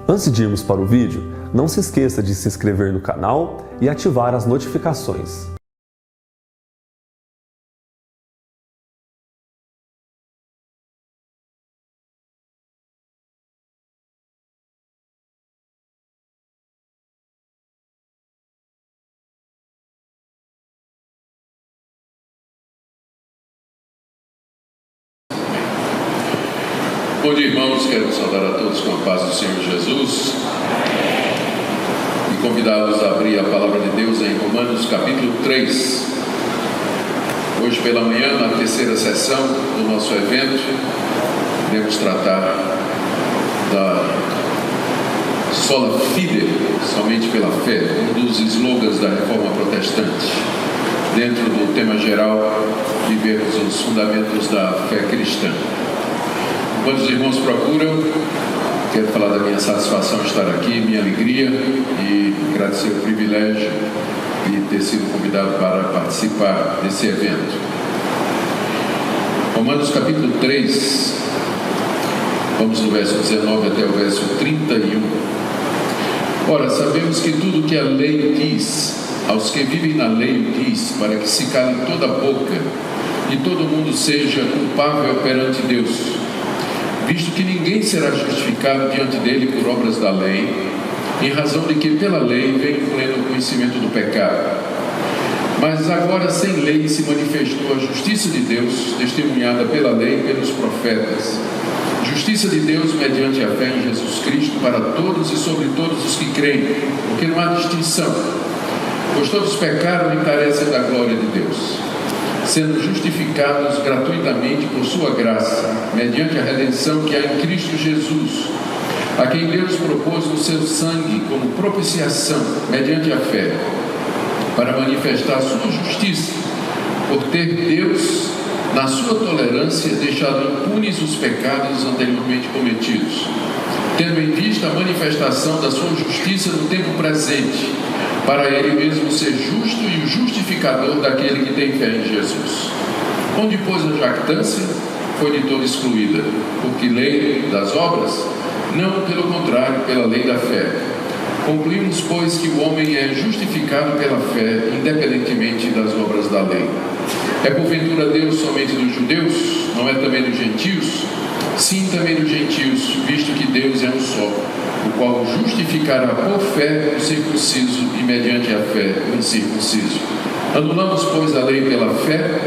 Antes de irmos para o vídeo, não se esqueça de se inscrever no canal e ativar as notificações. Bom dia, irmãos, quero saudar a todos com a paz do Senhor Jesus e convidá-los a abrir a palavra de Deus em Romanos capítulo 3. Hoje pela manhã, na terceira sessão do nosso evento, iremos tratar da sola fide, somente pela fé, um dos slogans da Reforma Protestante, dentro do tema geral, vivermos os fundamentos da fé cristã. Quando os irmãos procuram, quero falar da minha satisfação de estar aqui, minha alegria e agradecer o privilégio de ter sido convidado para participar desse evento. Romanos capítulo 3, vamos do verso 19 até o verso 31. Ora, sabemos que tudo que a lei diz, aos que vivem na lei diz, para que se cale toda a boca e todo mundo seja culpável perante Deus, visto que ninguém será justificado diante dele por obras da lei, em razão de que pela lei vem o pleno conhecimento do pecado. Mas agora sem lei se manifestou a justiça de Deus, testemunhada pela lei e pelos profetas. Justiça de Deus mediante a fé em Jesus Cristo para todos e sobre todos os que creem, porque não há distinção, pois todos pecaram e carecem da glória de Deus, sendo justificados gratuitamente por sua graça, mediante a redenção que há em Cristo Jesus, a quem Deus propôs no seu sangue como propiciação, mediante a fé, para manifestar a sua justiça, por ter Deus, na sua tolerância, deixado impunes os pecados anteriormente cometidos, tendo em vista a manifestação da sua justiça no tempo presente, para ele mesmo ser justo e o justificador daquele que tem fé em Jesus. Onde, pois, a jactância foi de todo excluída, porque lei das obras? Não, pelo contrário, pela lei da fé. Concluímos, pois, que o homem é justificado pela fé, independentemente das obras da lei. É porventura Deus somente dos judeus? Não é também dos gentios? Sim, também dos gentios, visto que Deus é um só, o qual justificará por fé o circunciso e mediante a fé o incircunciso. Anulamos, pois, a lei pela fé?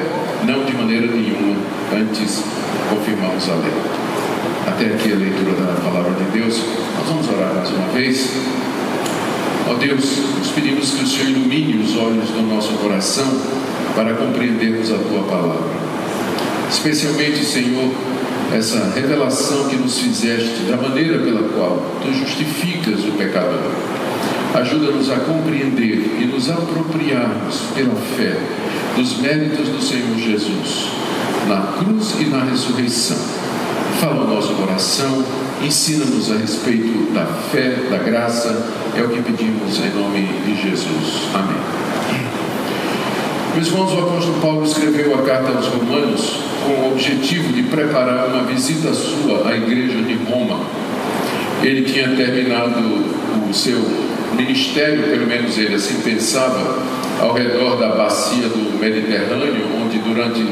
Não de maneira nenhuma, antes confirmamos a lei. Até aqui a leitura da palavra de Deus. Nós vamos orar mais uma vez. Ó Deus, nos pedimos que o Senhor ilumine os olhos do nosso coração para compreendermos a Tua palavra. Especialmente, Senhor, essa revelação que nos fizeste da maneira pela qual Tu justificas o pecador. Ajuda-nos a compreender e nos apropriarmos pela fé dos méritos do Senhor Jesus, na cruz e na ressurreição. Fala o nosso coração, ensina-nos a respeito da fé, da graça, é o que pedimos em nome de Jesus. Amém. Meus irmãos, o apóstolo Paulo escreveu a carta aos Romanos com o objetivo de preparar uma visita sua à igreja de Roma. Ele tinha terminado o seu ministério, pelo menos ele assim pensava, ao redor da bacia do Mediterrâneo, onde durante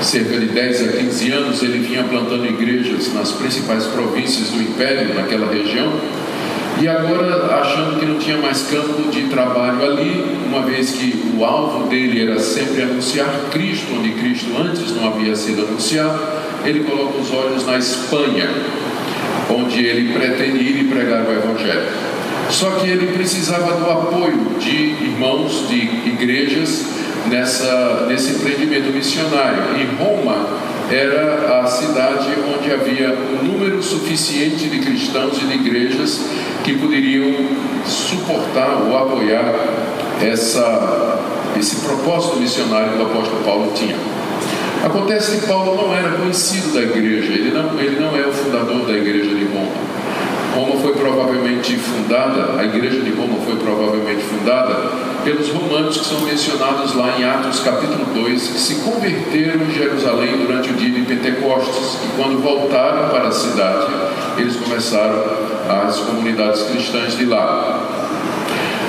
cerca de 10 a 15 anos ele vinha plantando igrejas nas principais províncias do Império, naquela região. E agora, achando que não tinha mais campo de trabalho ali, uma vez que o alvo dele era sempre anunciar Cristo, onde Cristo antes não havia sido anunciado, ele coloca os olhos na Espanha, onde ele pretende ir e pregar o Evangelho. Só que ele precisava do apoio de irmãos, de igrejas, nesse empreendimento missionário. E Roma era a cidade onde havia um número suficiente de cristãos e de igrejas que poderiam suportar ou apoiar esse propósito missionário que o apóstolo Paulo tinha. Acontece que Paulo não era conhecido da igreja, ele não é o fundador da igreja de Roma. Roma foi provavelmente fundada, a igreja de Roma foi provavelmente fundada pelos romanos que são mencionados lá em Atos capítulo 2, que se converteram em Jerusalém durante o dia de Pentecostes, e quando voltaram para a cidade, eles começaram às comunidades cristãs de lá.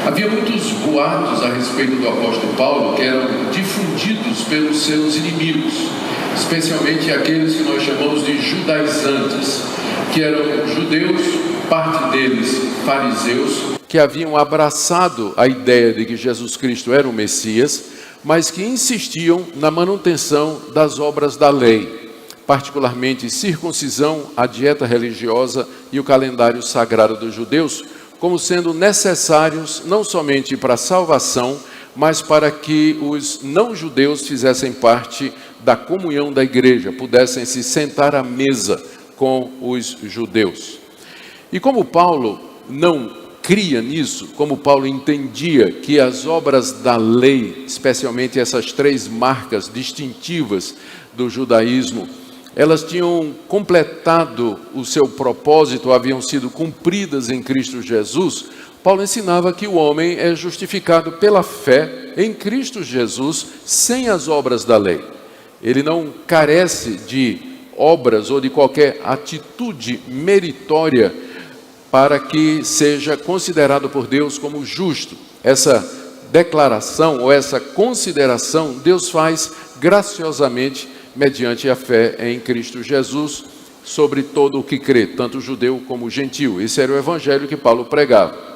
Havia muitos boatos a respeito do apóstolo Paulo que eram difundidos pelos seus inimigos, especialmente aqueles que nós chamamos de judaizantes, que eram judeus, parte deles fariseus, que haviam abraçado a ideia de que Jesus Cristo era o Messias, mas que insistiam na manutenção das obras da lei, particularmente circuncisão, a dieta religiosa e o calendário sagrado dos judeus, como sendo necessários não somente para a salvação, mas para que os não-judeus fizessem parte da comunhão da igreja, pudessem se sentar à mesa com os judeus. E como Paulo não cria nisso, como Paulo entendia que as obras da lei, especialmente essas 3 marcas distintivas do judaísmo, elas tinham completado o seu propósito, haviam sido cumpridas em Cristo Jesus, Paulo ensinava que o homem é justificado pela fé em Cristo Jesus, sem as obras da lei. Ele não carece de obras ou de qualquer atitude meritória para que seja considerado por Deus como justo. Essa declaração ou essa consideração Deus faz graciosamente mediante a fé em Cristo Jesus sobre todo o que crê, tanto judeu como gentil. Esse era o evangelho que Paulo pregava.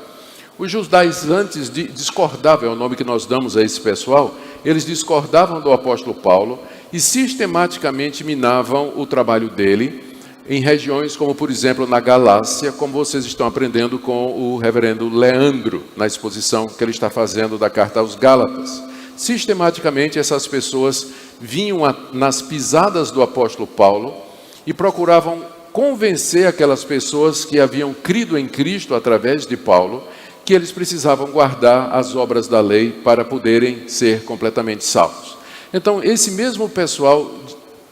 Os judaizantes discordavam, é o nome que nós damos a esse pessoal, eles discordavam do apóstolo Paulo e sistematicamente minavam o trabalho dele em regiões como, por exemplo, na Galácia, como vocês estão aprendendo com o reverendo Leandro, na exposição que ele está fazendo da carta aos Gálatas. Sistematicamente, essas pessoas vinham nas pisadas do apóstolo Paulo e procuravam convencer aquelas pessoas que haviam crido em Cristo através de Paulo, que eles precisavam guardar as obras da lei para poderem ser completamente salvos. Então, esse mesmo pessoal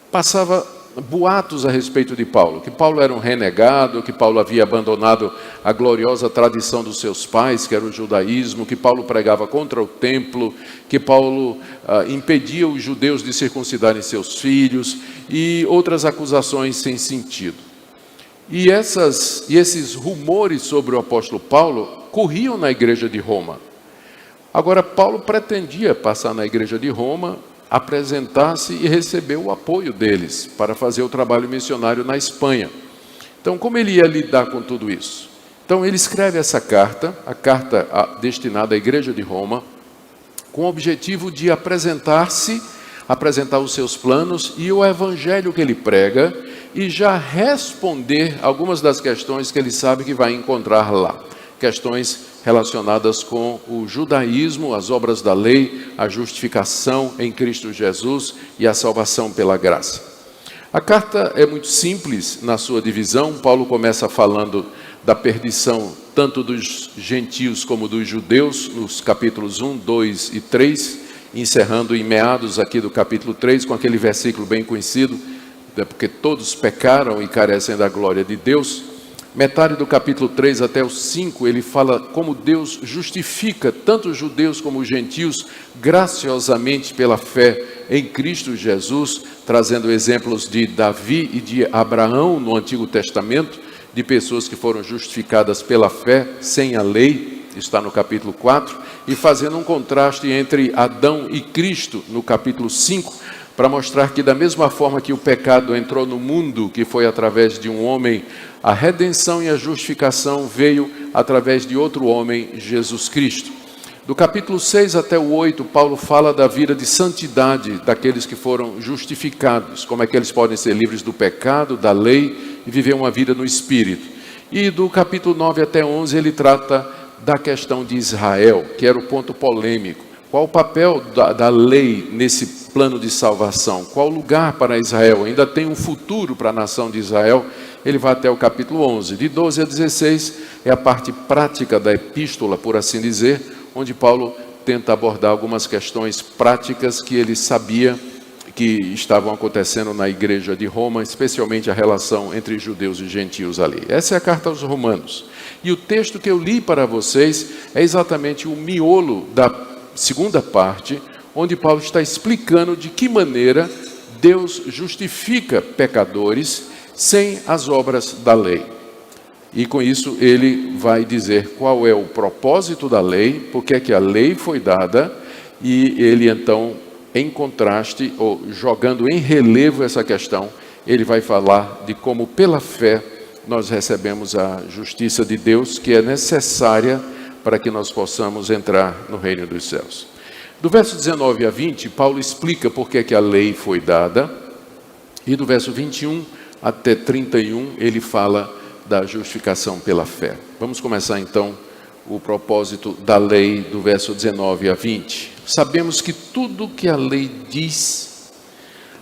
passava boatos a respeito de Paulo, que Paulo era um renegado, que Paulo havia abandonado a gloriosa tradição dos seus pais, que era o judaísmo, que Paulo pregava contra o templo, que Paulo impedia os judeus de circuncidarem seus filhos e outras acusações sem sentido. E esses rumores sobre o apóstolo Paulo corriam na igreja de Roma. Agora, Paulo pretendia passar na igreja de Roma, apresentar-se e receber o apoio deles para fazer o trabalho missionário na Espanha. Então, como ele ia lidar com tudo isso? Então, ele escreve essa carta, a carta destinada à igreja de Roma, com o objetivo de apresentar os seus planos e o evangelho que ele prega e já responder algumas das questões que ele sabe que vai encontrar lá. Questões relacionadas com o judaísmo, as obras da lei, a justificação em Cristo Jesus e a salvação pela graça. A carta é muito simples na sua divisão. Paulo começa falando da perdição tanto dos gentios como dos judeus, nos capítulos 1, 2 e 3, encerrando em meados aqui do capítulo 3, com aquele versículo bem conhecido, porque todos pecaram e carecem da glória de Deus. Metade do capítulo 3 até o 5, ele fala como Deus justifica tanto os judeus como os gentios graciosamente pela fé em Cristo Jesus, trazendo exemplos de Davi e de Abraão no Antigo Testamento, de pessoas que foram justificadas pela fé, sem a lei, está no capítulo 4, e fazendo um contraste entre Adão e Cristo no capítulo 5, para mostrar que da mesma forma que o pecado entrou no mundo, que foi através de um homem, a redenção e a justificação veio através de outro homem, Jesus Cristo. Do capítulo 6 até o 8, Paulo fala da vida de santidade daqueles que foram justificados, como é que eles podem ser livres do pecado, da lei e viver uma vida no Espírito. E do capítulo 9 até 11 ele trata da questão de Israel, que era o ponto polêmico. Qual o papel da lei nesse plano de salvação? Qual o lugar para Israel? Ainda tem um futuro para a nação de Israel? Ele vai até o capítulo 11. De 12 a 16 é a parte prática da epístola, por assim dizer, onde Paulo tenta abordar algumas questões práticas que ele sabia que estavam acontecendo na igreja de Roma, especialmente a relação entre judeus e gentios ali. Essa é a carta aos Romanos. E o texto que eu li para vocês é exatamente o miolo da segunda parte, onde Paulo está explicando de que maneira Deus justifica pecadores sem as obras da lei. E com isso ele vai dizer qual é o propósito da lei, por que é que a lei foi dada, e ele então, em contraste, ou jogando em relevo essa questão, ele vai falar de como pela fé nós recebemos a justiça de Deus, que é necessária para que nós possamos entrar no reino dos céus. Do verso 19 a 20, Paulo explica por que é que a lei foi dada, e do verso 21 até 31, ele fala da justificação pela fé. Vamos começar então o propósito da lei do verso 19 a 20. Sabemos que tudo que a lei diz,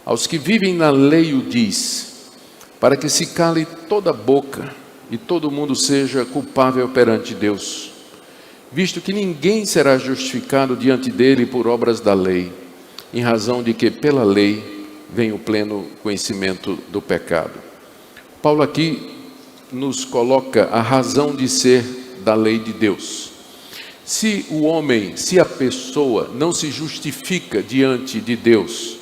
aos que vivem na lei o diz, para que se cale toda a boca e todo mundo seja culpável perante Deus, visto que ninguém será justificado diante dele por obras da lei, em razão de que pela lei vem o pleno conhecimento do pecado. Paulo aqui nos coloca a razão de ser da lei de Deus. Se o homem, se a pessoa não se justifica diante de Deus,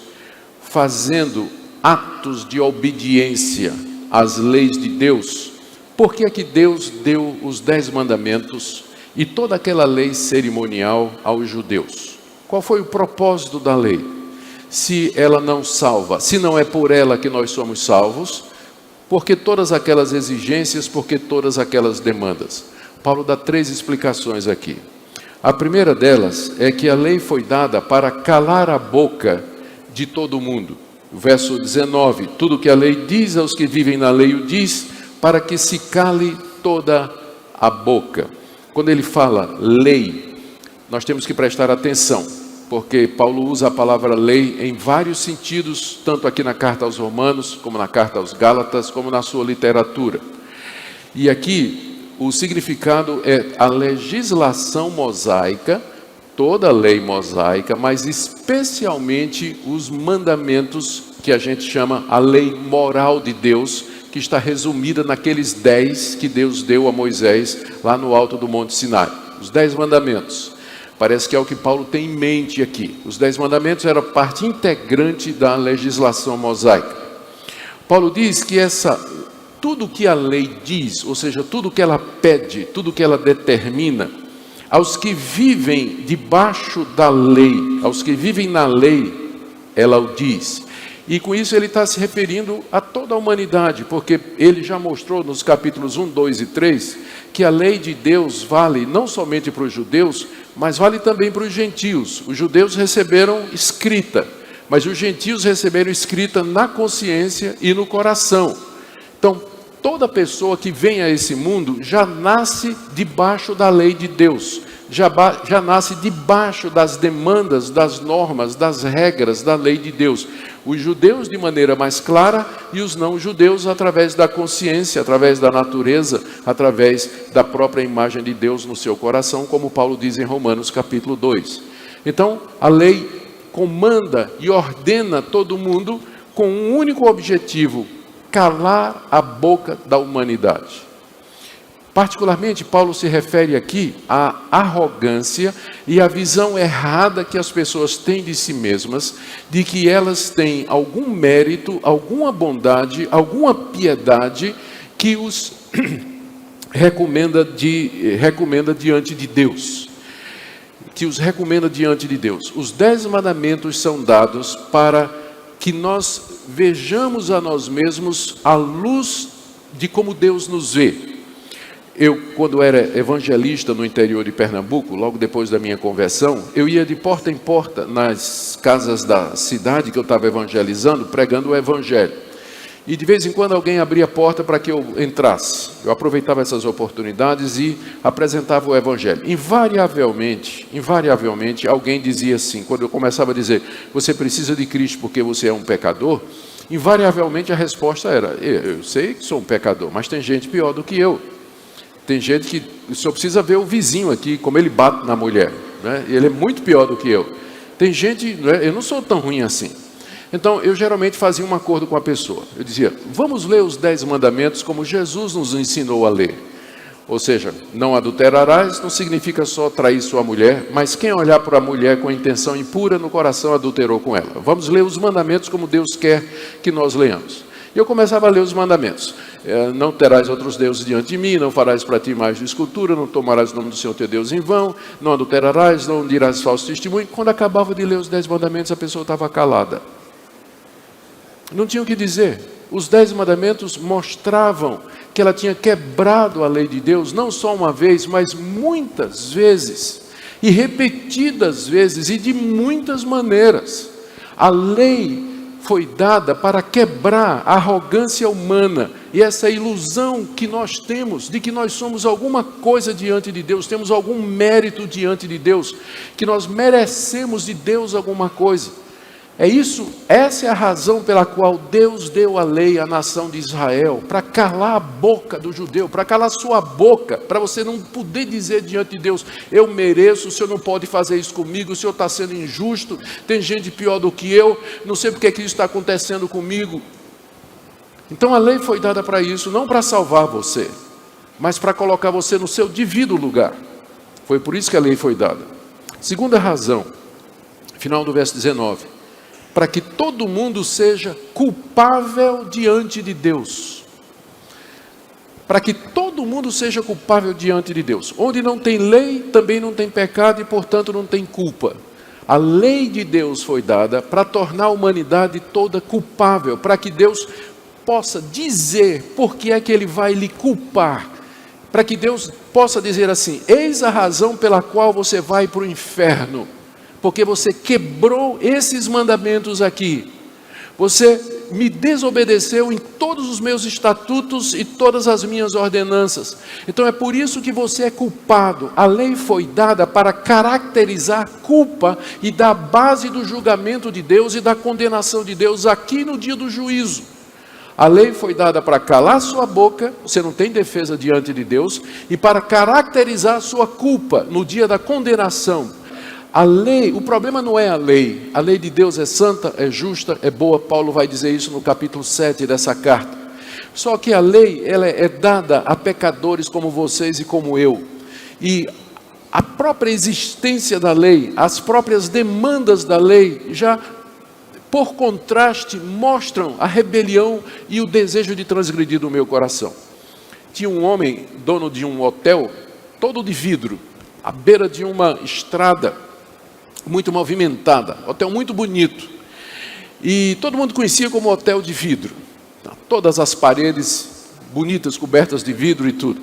fazendo atos de obediência às leis de Deus, por que é que Deus deu os 10 mandamentos e toda aquela lei cerimonial aos judeus? Qual foi o propósito da lei? Se ela não salva, se não é por ela que nós somos salvos, por que todas aquelas exigências, por que todas aquelas demandas? Paulo dá 3 explicações aqui. A primeira delas é que a lei foi dada para calar a boca de todo mundo. O verso 19, tudo que a lei diz aos que vivem na lei o diz, para que se cale toda a boca. Quando ele fala lei, nós temos que prestar atenção, porque Paulo usa a palavra lei em vários sentidos, tanto aqui na carta aos Romanos, como na carta aos Gálatas, como na sua literatura. E aqui o significado é a legislação mosaica, toda a lei mosaica, mas especialmente os mandamentos que a gente chama a lei moral de Deus, que está resumida naqueles 10 que Deus deu a Moisés lá no alto do Monte Sinai. Os 10 mandamentos. Parece que é o que Paulo tem em mente aqui. Os 10 mandamentos eram parte integrante da legislação mosaica. Paulo diz que tudo que a lei diz, ou seja, tudo que ela pede, tudo que ela determina, aos que vivem debaixo da lei, aos que vivem na lei, ela o diz. E com isso ele está se referindo a toda a humanidade, porque ele já mostrou nos capítulos 1, 2 e 3, que a lei de Deus vale não somente para os judeus, mas vale também para os gentios. Os judeus receberam escrita, mas os gentios receberam escrita na consciência e no coração. Então, toda pessoa que vem a esse mundo já nasce debaixo da lei de Deus, já nasce debaixo das demandas, das normas, das regras da lei de Deus. Os judeus de maneira mais clara e os não judeus através da consciência, através da natureza, através da própria imagem de Deus no seu coração, como Paulo diz em Romanos capítulo 2. Então, a lei comanda e ordena todo mundo com um único objetivo: calar a boca da humanidade. Particularmente, Paulo se refere aqui à arrogância e à visão errada que as pessoas têm de si mesmas, de que elas têm algum mérito, alguma bondade, alguma piedade que os recomenda diante de Deus. Que os recomenda diante de Deus. Os 10 mandamentos são dados para que nós vejamos a nós mesmos à luz de como Deus nos vê. Eu, quando era evangelista no interior de Pernambuco, logo depois da minha conversão, eu ia de porta em porta nas casas da cidade que eu estava evangelizando, pregando o evangelho. E de vez em quando alguém abria a porta para que eu entrasse. Eu aproveitava essas oportunidades e apresentava o evangelho. Invariavelmente, alguém dizia assim, quando eu começava a dizer, você precisa de Cristo porque você é um pecador, invariavelmente a resposta era, eu sei que sou um pecador, mas tem gente pior do que eu. Tem gente que só precisa ver o vizinho aqui, como ele bate na mulher, né? Ele é muito pior do que eu. Tem gente, né? Eu não sou tão ruim assim. Então, eu geralmente fazia um acordo com a pessoa. Eu dizia, vamos ler os 10 mandamentos como Jesus nos ensinou a ler. Ou seja, não adulterarás não significa só trair sua mulher, mas quem olhar para a mulher com a intenção impura no coração adulterou com ela. Vamos ler os mandamentos como Deus quer que nós leamos. E eu começava a ler os mandamentos. não terás outros deuses diante de mim, não farás para ti imagem de escultura, não tomarás o nome do Senhor teu Deus em vão, não adulterarás, não dirás falso testemunho. Quando acabava de ler os 10 mandamentos, a pessoa estava calada. Não tinha o que dizer. Os 10 mandamentos mostravam que ela tinha quebrado a lei de Deus, não só uma vez, mas muitas vezes, e repetidas vezes, e de muitas maneiras. A lei foi dada para quebrar a arrogância humana e essa ilusão que nós temos de que nós somos alguma coisa diante de Deus, temos algum mérito diante de Deus, que nós merecemos de Deus alguma coisa. Essa é a razão pela qual Deus deu a lei à nação de Israel, para calar a boca do judeu, para calar sua boca, para você não poder dizer diante de Deus, eu mereço, o Senhor não pode fazer isso comigo, o Senhor está sendo injusto, tem gente pior do que eu, não sei porque que isso está acontecendo comigo. Então a lei foi dada para isso, não para salvar você, mas para colocar você no seu devido lugar. Foi por isso que a lei foi dada. Segunda razão, final do verso 19. Para que todo mundo seja culpável diante de Deus. Para que todo mundo seja culpável diante de Deus. Onde não tem lei, também não tem pecado e, portanto, não tem culpa. A lei de Deus foi dada para tornar a humanidade toda culpável, para que Deus possa dizer por que é que Ele vai lhe culpar. Para que Deus possa dizer assim, eis a razão pela qual você vai para o inferno. Porque você quebrou esses mandamentos aqui. Você me desobedeceu em todos os meus estatutos e todas as minhas ordenanças. Então é por isso que você é culpado. A lei foi dada para caracterizar a culpa e dar base do julgamento de Deus e da condenação de Deus aqui no dia do juízo. A lei foi dada para calar sua boca, você não tem defesa diante de Deus, e para caracterizar a sua culpa no dia da condenação. A lei, o problema não é a lei de Deus é santa, é justa, é boa, Paulo vai dizer isso no capítulo 7 dessa carta. Só que a lei, ela é dada a pecadores como vocês e como eu. E a própria existência da lei, as próprias demandas da lei, já por contraste mostram a rebelião e o desejo de transgredir do meu coração. Tinha um homem, dono de um hotel, todo de vidro, à beira de uma estrada, muito movimentada, hotel muito bonito, e todo mundo conhecia como hotel de vidro, todas as paredes bonitas, cobertas de vidro e tudo.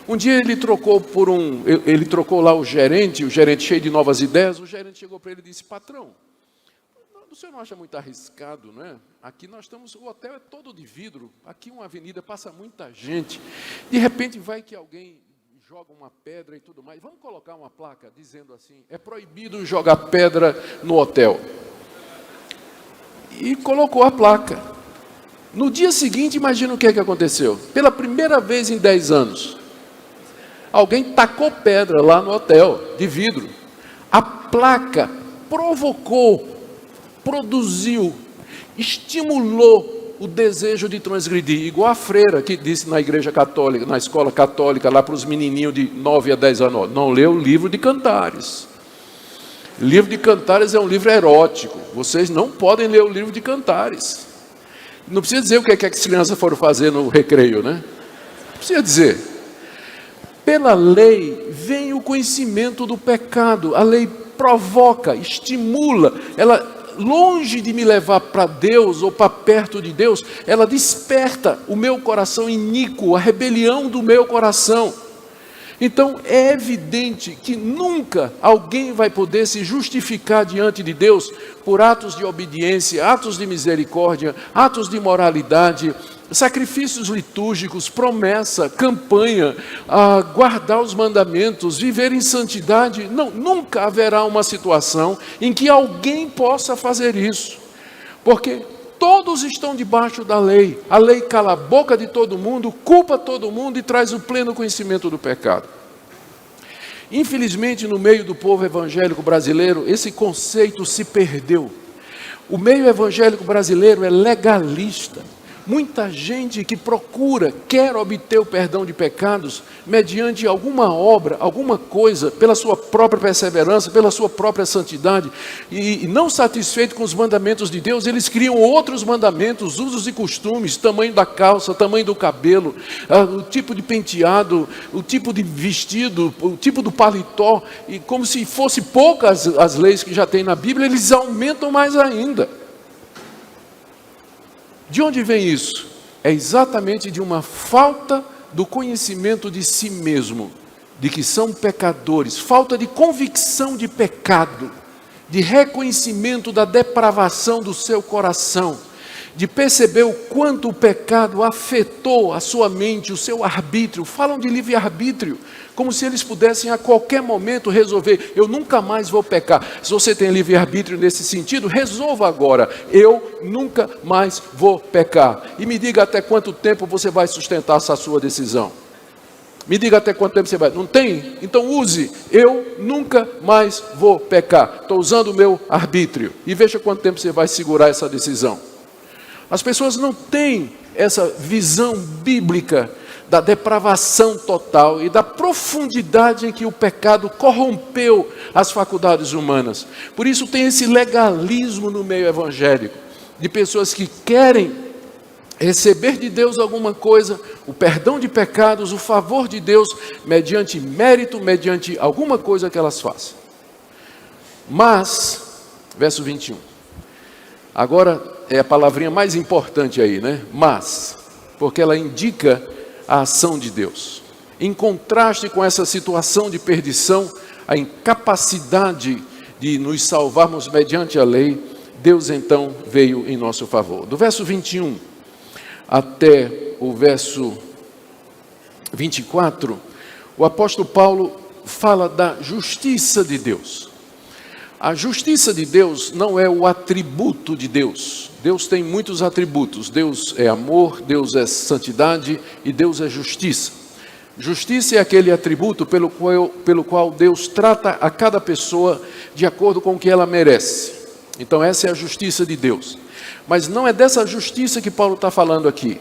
Um dia ele trocou lá o gerente cheio de novas ideias, o gerente chegou para ele e disse, patrão, o senhor não acha muito arriscado, não é? Aqui nós estamos, o hotel é todo de vidro, aqui uma avenida, passa muita gente, de repente vai que alguém joga uma pedra e tudo mais. Vamos colocar uma placa dizendo assim, é proibido jogar pedra no hotel. E colocou a placa. No dia seguinte, imagina o que aconteceu. Pela primeira vez em 10 anos, alguém tacou pedra lá no hotel, de vidro. A placa provocou, produziu, estimulou o desejo de transgredir, igual a freira que disse na igreja católica, na escola católica, lá para os menininhos de 9 a 10 anos, não leu o livro de Cantares. O livro de Cantares é um livro erótico, vocês não podem ler o livro de Cantares. Não precisa dizer o que é que as crianças foram fazer no recreio, né? Não precisa dizer. Pela lei vem o conhecimento do pecado, a lei provoca, estimula, ela longe de me levar para Deus ou para perto de Deus, ela desperta o meu coração iníquo, a rebelião do meu coração. Então é evidente que nunca alguém vai poder se justificar diante de Deus por atos de obediência, atos de misericórdia, atos de moralidade, sacrifícios litúrgicos, promessa, campanha, guardar os mandamentos, viver em santidade. Não, nunca haverá uma situação em que alguém possa fazer isso, porque todos estão debaixo da lei. A lei cala a boca de todo mundo, culpa todo mundo e traz o pleno conhecimento do pecado. Infelizmente, no meio do povo evangélico brasileiro, esse conceito se perdeu. O meio evangélico brasileiro é legalista. muita gente que procura, quer obter o perdão de pecados mediante alguma obra, alguma coisa, pela sua própria perseverança, pela sua própria santidade, e não satisfeito com os mandamentos de Deus, eles criam outros mandamentos, usos e costumes, tamanho da calça, tamanho do cabelo, o tipo de penteado, o tipo de vestido, o tipo do paletó, e como se fosse poucas as leis que já tem na Bíblia, eles aumentam mais ainda. De onde vem isso? É exatamente de uma falta do conhecimento de si mesmo, de que são pecadores, falta de convicção de pecado, de reconhecimento da depravação do seu coração, de perceber o quanto o pecado afetou a sua mente, o seu arbítrio. Falam de livre-arbítrio, como se eles pudessem a qualquer momento resolver: eu nunca mais vou pecar. Se você tem livre-arbítrio nesse sentido, resolva agora: eu nunca mais vou pecar. E me diga até quanto tempo você vai sustentar essa sua decisão. Me diga até quanto tempo você vai. Não tem? Então use: eu nunca mais vou pecar. Estou usando o meu arbítrio. E veja quanto tempo você vai segurar essa decisão. As pessoas não têm essa visão bíblica da depravação total e da profundidade em que o pecado corrompeu as faculdades humanas. Por isso tem esse legalismo no meio evangélico, de pessoas que querem receber de Deus alguma coisa, o perdão de pecados, o favor de Deus, mediante mérito, mediante alguma coisa que elas façam. Mas, verso 21, agora é a palavrinha mais importante aí, né? Mas, porque ela indica a ação de Deus. Em contraste com essa situação de perdição, a incapacidade de nos salvarmos mediante a lei, Deus então veio em nosso favor. Do verso 21 até o verso 24, o apóstolo Paulo fala da justiça de Deus. A justiça de Deus não é o atributo de Deus. Deus tem muitos atributos. Deus é amor, Deus é santidade e Deus é justiça. Justiça é aquele atributo pelo qual Deus trata a cada pessoa de acordo com o que ela merece. Então essa é a justiça de Deus. Mas não é dessa justiça que Paulo está falando aqui.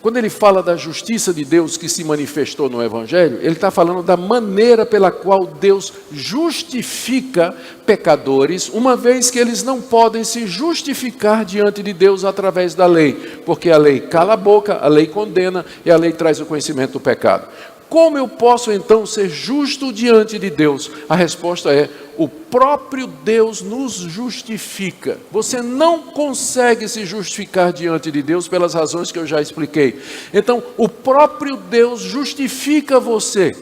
Quando ele fala da justiça de Deus que se manifestou no Evangelho, ele está falando da maneira pela qual Deus justifica pecadores, uma vez que eles não podem se justificar diante de Deus através da lei, porque a lei cala a boca, a lei condena e a lei traz o conhecimento do pecado. Como eu posso então ser justo diante de Deus? A resposta é: o próprio Deus nos justifica. Você não consegue se justificar diante de Deus pelas razões que eu já expliquei. Então, o próprio Deus justifica você.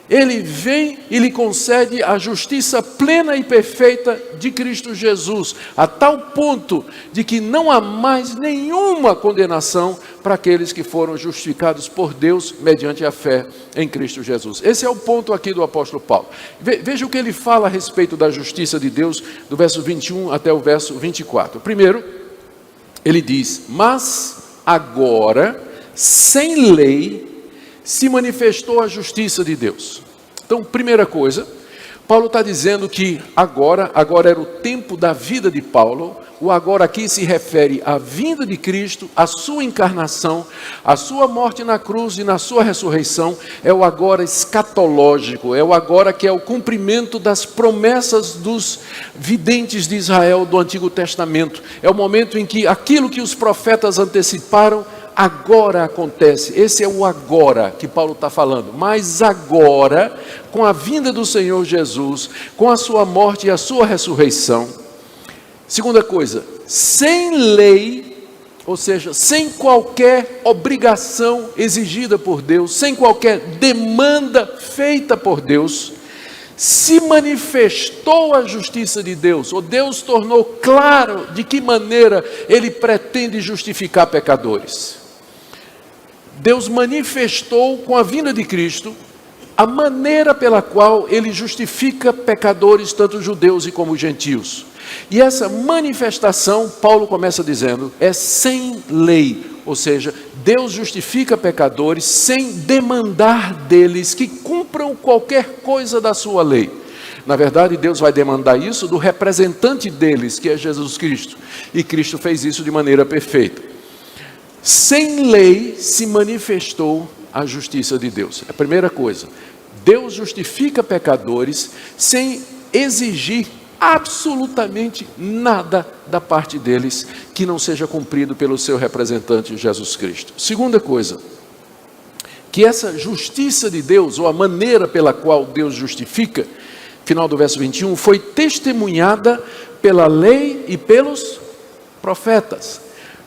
Ele vem e lhe concede a justiça plena e perfeita de Cristo Jesus, a tal ponto de que não há mais nenhuma condenação para aqueles que foram justificados por Deus mediante a fé em Cristo Jesus. Esse é o ponto aqui do apóstolo Paulo. Veja o que ele fala a respeito da justiça de Deus, do verso 21 até o verso 24. Primeiro, ele diz: mas agora, sem lei, se manifestou a justiça de Deus. Então, primeira coisa, Paulo está dizendo que agora era o tempo da vida de Paulo. O agora aqui se refere à vinda de Cristo, à sua encarnação, à sua morte na cruz e na sua ressurreição. É o agora escatológico, é o agora que é o cumprimento das promessas dos videntes de Israel do Antigo Testamento. É o momento em que aquilo que os profetas anteciparam agora acontece. Esse é o agora que Paulo está falando. Mas agora, com a vinda do Senhor Jesus, com a sua morte e a sua ressurreição. Segunda coisa, sem lei, ou seja, sem qualquer obrigação exigida por Deus, sem qualquer demanda feita por Deus, se manifestou a justiça de Deus, ou Deus tornou claro de que maneira Ele pretende justificar pecadores. Deus manifestou com a vinda de Cristo a maneira pela qual Ele justifica pecadores, tanto judeus e como gentios. E essa manifestação, Paulo começa dizendo, é sem lei, ou seja, Deus justifica pecadores sem demandar deles que cumpram qualquer coisa da sua lei. Na verdade, Deus vai demandar isso do representante deles, que é Jesus Cristo. E Cristo fez isso de maneira perfeita. Sem lei se manifestou a justiça de Deus. É a primeira coisa. Deus justifica pecadores sem exigir absolutamente nada da parte deles que não seja cumprido pelo seu representante Jesus Cristo. Segunda coisa, que essa justiça de Deus, ou a maneira pela qual Deus justifica, final do verso 21, foi testemunhada pela lei e pelos profetas.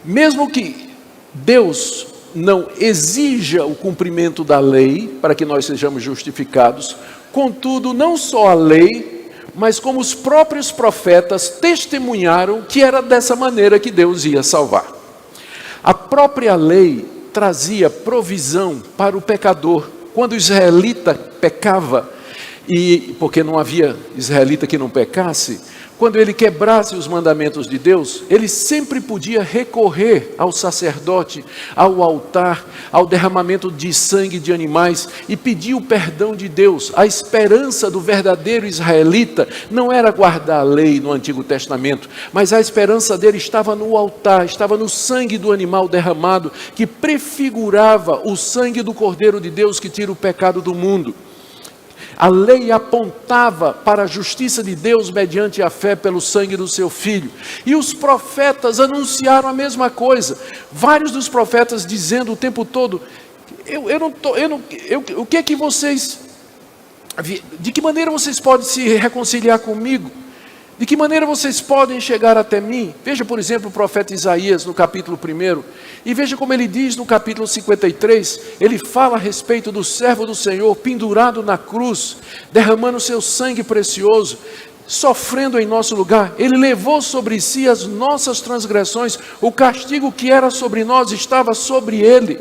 Mesmo que Deus não exija o cumprimento da lei para que nós sejamos justificados, contudo, não só a lei, mas como os próprios profetas testemunharam que era dessa maneira que Deus ia salvar. A própria lei trazia provisão para o pecador. Quando o israelita pecava, e porque não havia israelita que não pecasse, quando ele quebrasse os mandamentos de Deus, ele sempre podia recorrer ao sacerdote, ao altar, ao derramamento de sangue de animais e pedir o perdão de Deus. A esperança do verdadeiro israelita não era guardar a lei no Antigo Testamento, mas a esperança dele estava no altar, estava no sangue do animal derramado, que prefigurava o sangue do Cordeiro de Deus que tira o pecado do mundo. A lei apontava para a justiça de Deus mediante a fé pelo sangue do seu Filho. E os profetas anunciaram a mesma coisa. Vários dos profetas dizendo o tempo todo, o que é que vocês, de que maneira vocês podem se reconciliar comigo? De que maneira vocês podem chegar até mim? Veja, por exemplo, o profeta Isaías no capítulo 1, e veja como ele diz no capítulo 53, ele fala a respeito do servo do Senhor, pendurado na cruz, derramando seu sangue precioso, sofrendo em nosso lugar. Ele levou sobre si as nossas transgressões, o castigo que era sobre nós estava sobre ele,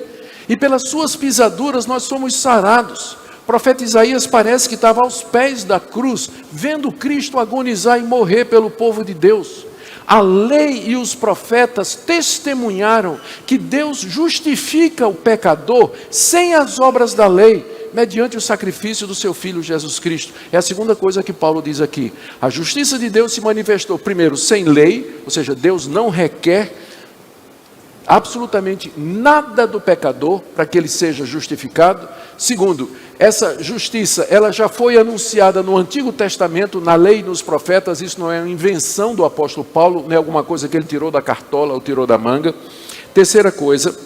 e pelas suas pisaduras nós somos sarados. O profeta Isaías parece que estava aos pés da cruz, vendo Cristo agonizar e morrer pelo povo de Deus. A lei e os profetas testemunharam que Deus justifica o pecador sem as obras da lei, mediante o sacrifício do seu Filho Jesus Cristo. É a segunda coisa que Paulo diz aqui. A justiça de Deus se manifestou, primeiro, sem lei, ou seja, Deus não requer absolutamente nada do pecador para que ele seja justificado. Segundo, essa justiça, ela já foi anunciada no Antigo Testamento, na lei e nos profetas. Isso não é uma invenção do apóstolo Paulo, não é alguma coisa que ele tirou da cartola ou tirou da manga. Terceira coisa,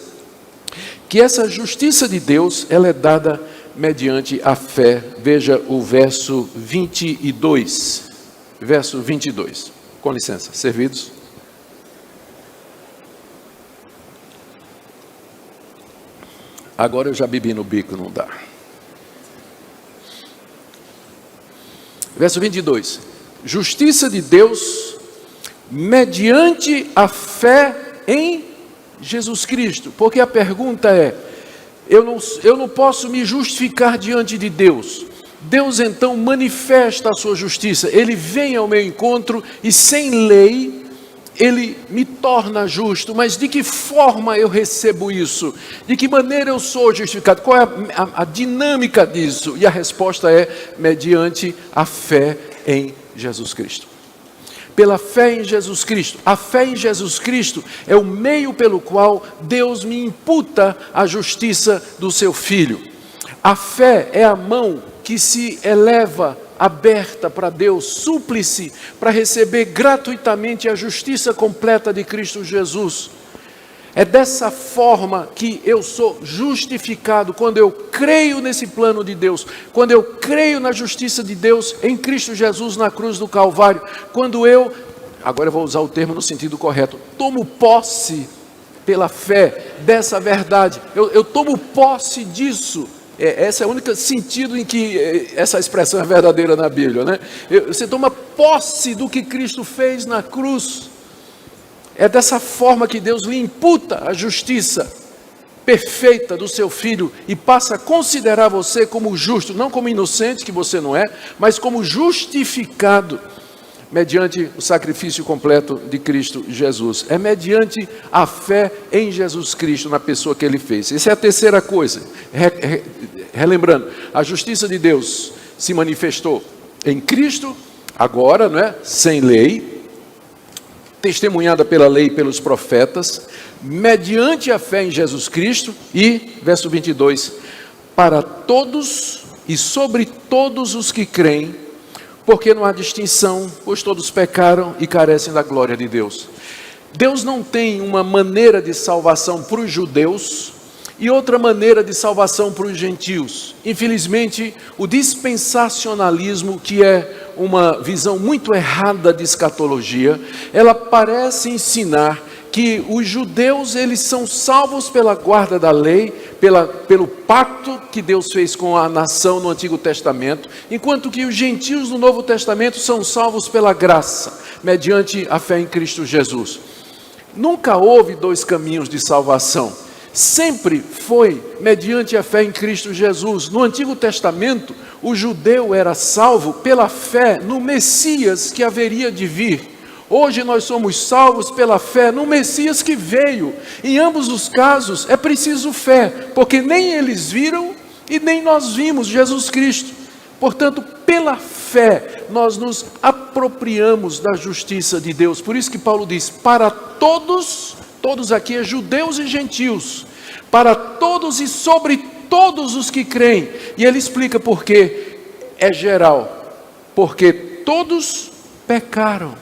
que essa justiça de Deus, ela é dada mediante a fé. Veja o verso 22. Verso 22. Com licença, servidos. Agora eu já bebi no bico, não dá. Verso 22. Justiça de Deus mediante a fé em Jesus Cristo. Porque a pergunta é, eu não posso me justificar diante de Deus. Deus então manifesta a sua justiça. Ele vem ao meu encontro e sem lei Ele me torna justo. Mas de que forma eu recebo isso? De que maneira eu sou justificado? Qual é a dinâmica disso? E a resposta é mediante a fé em Jesus Cristo. Pela fé em Jesus Cristo. A fé em Jesus Cristo é o meio pelo qual Deus me imputa a justiça do seu Filho. A fé é a mão que se eleva aberta para Deus, súplice para receber gratuitamente a justiça completa de Cristo Jesus. É dessa forma que eu sou justificado, quando eu creio nesse plano de Deus, quando eu creio na justiça de Deus em Cristo Jesus na cruz do Calvário, quando eu, agora eu vou usar o termo no sentido correto, tomo posse pela fé dessa verdade, eu tomo posse disso. Esse é o único sentido em que essa expressão é verdadeira na Bíblia, né? Você toma posse do que Cristo fez na cruz. É dessa forma que Deus lhe imputa a justiça perfeita do seu Filho e passa a considerar você como justo, não como inocente, que você não é, mas como justificado mediante o sacrifício completo de Cristo Jesus. É mediante a fé em Jesus Cristo, na pessoa que Ele fez. Essa é a terceira coisa. Relembrando, a justiça de Deus se manifestou em Cristo, agora, não é? Sem lei. testemunhada pela lei e pelos profetas, mediante a fé em Jesus Cristo, e, verso 22, para todos e sobre todos os que creem, porque não há distinção, pois todos pecaram e carecem da glória de Deus. Deus não tem uma maneira de salvação para os judeus e outra maneira de salvação para os gentios. Infelizmente, o dispensacionalismo, que é uma visão muito errada de escatologia, ela parece ensinar que os judeus, eles são salvos pela guarda da lei, pelo pacto que Deus fez com a nação no Antigo Testamento, enquanto que os gentios no Novo Testamento são salvos pela graça, mediante a fé em Cristo Jesus. Nunca houve dois caminhos de salvação. Sempre foi mediante a fé em Cristo Jesus. No Antigo Testamento, o judeu era salvo pela fé no Messias que haveria de vir. Hoje nós somos salvos pela fé no Messias que veio. Em ambos os casos é preciso fé, porque nem eles viram e nem nós vimos Jesus Cristo. Portanto, pela fé, nós nos apropriamos da justiça de Deus. Por isso que Paulo diz, para todos, todos aqui é judeus e gentios, para todos e sobre todos os que creem. E ele explica por quê. É geral, porque todos pecaram,